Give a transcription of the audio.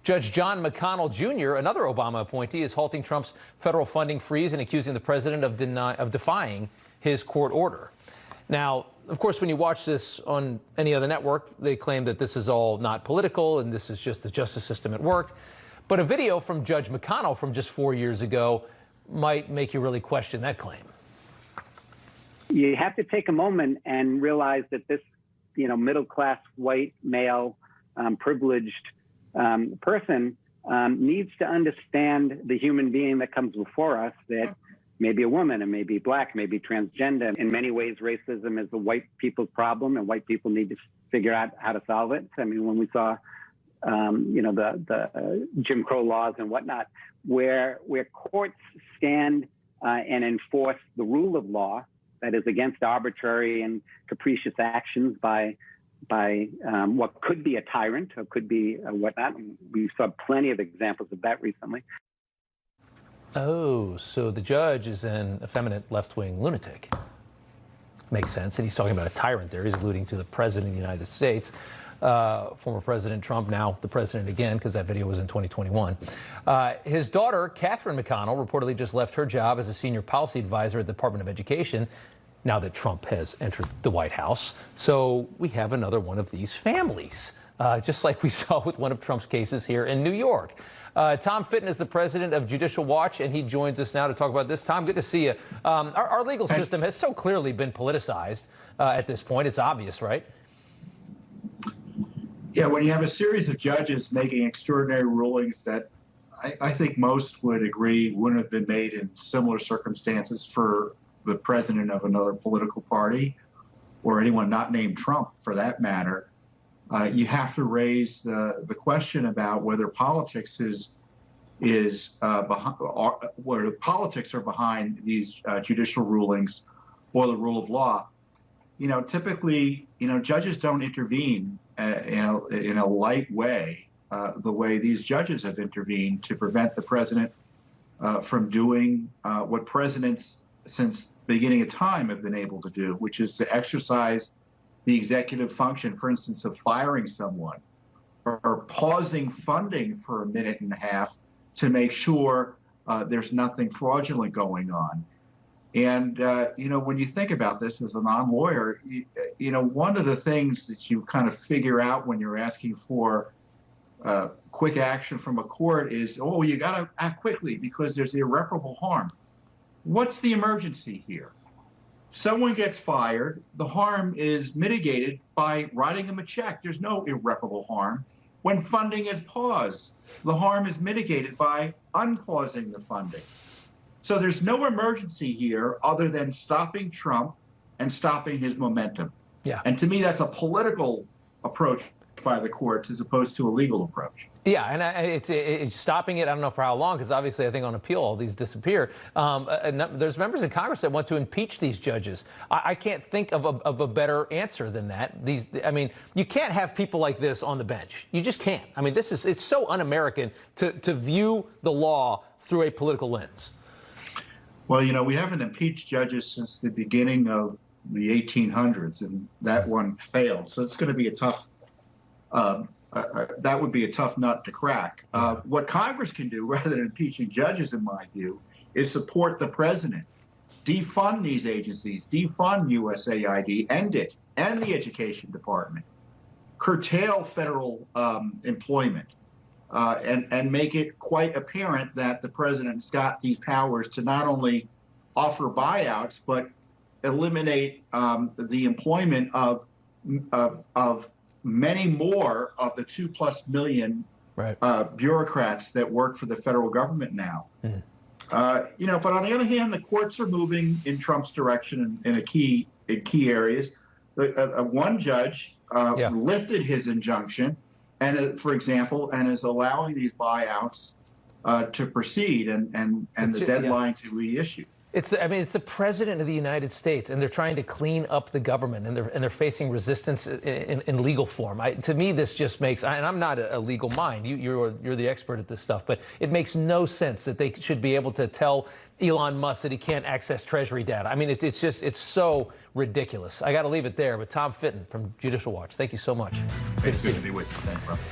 Judge John McConnell Jr., another Obama appointee, is halting Trump's federal funding freeze and accusing the president of defying his court order. Now, of course, when you watch this on any other network, they claim that this is all not political and this is just the justice system at work. But a video from Judge McConnell from just 4 years ago might make you really question that claim. You have to take a moment and realize that this, middle-class, white, male, privileged person needs to understand the human being that comes before us, that may be a woman and may be black, may be transgender. In many ways, racism is a white people's problem, and white people need to figure out how to solve it. I mean, when we saw, the Jim Crow laws and whatnot, where courts stand and enforce the rule of law, that is against arbitrary and capricious actions by what could be a tyrant or could be whatnot. We saw plenty of examples of that recently. Oh, so the judge is an effeminate left-wing lunatic. Makes sense. And he's talking about a tyrant there. He's alluding to the president of the United States, former President Trump, now the president again, because that video was in 2021. His daughter, Catherine McConnell, reportedly just left her job as a senior policy advisor at the Department of Education now that Trump has entered the White House. So we have another one of these families, just like we saw with one of Trump's cases here in New York. Tom Fitton is the president of Judicial Watch, and he joins us now to talk about this. Tom, good to see you. Our legal system has so clearly been politicized at this point. It's obvious, right? Yeah, when you have a series of judges making extraordinary rulings that I think most would agree wouldn't have been made in similar circumstances for the president of another political party or anyone not named Trump for that matter, you have to raise the question about whether politics whether politics are behind these judicial rulings or the rule of law. Typically, judges don't intervene in a light way, the way these judges have intervened to prevent the president from doing what presidents since the beginning of time have been able to do, which is to exercise the executive function, for instance, of firing someone or pausing funding for a minute and a half to make sure there's nothing fraudulent going on. And, when you think about this as a non-lawyer, one of the things that you kind of figure out when you're asking for quick action from a court is, oh, you got to act quickly because there's irreparable harm. What's the emergency here? Someone gets fired, the harm is mitigated by writing them a check. There's no irreparable harm. When funding is paused, the harm is mitigated by unpausing the funding. So there's no emergency here other than stopping Trump and stopping his momentum. Yeah. And to me, that's a political approach by the courts as opposed to a legal approach. Yeah, and it's stopping it. I don't know for how long, because obviously I think on appeal all these disappear. There's members in Congress that want to impeach these judges. I can't think of a better answer than that. You can't have people like this on the bench. You just can't. It's so un-American to view the law through a political lens. Well, we haven't impeached judges since the beginning of the 1800s, and that one failed. So it's going to be a tough. That would be a tough nut to crack. What Congress can do, rather than impeaching judges, in my view, is support the president, defund these agencies, defund USAID, end it, end the Education Department, curtail federal employment, and make it quite apparent that the president's got these powers to not only offer buyouts, but eliminate the employment of many more of the 2+ million bureaucrats that work for the federal government now. Mm. But on the other hand, the courts are moving in Trump's direction in key areas. One judge lifted his injunction, and for example, and is allowing these buyouts to proceed and the deadline to reissue. It's the president of the United States, and they're trying to clean up the government, and they're facing resistance in legal form. To me, this just makes, and I'm not a legal mind. You're the expert at this stuff, but it makes no sense that they should be able to tell Elon Musk that he can't access Treasury data. It's so ridiculous. I got to leave it there. But Tom Fitton from Judicial Watch, thank you so much. Good to be with you. Thanks, bro.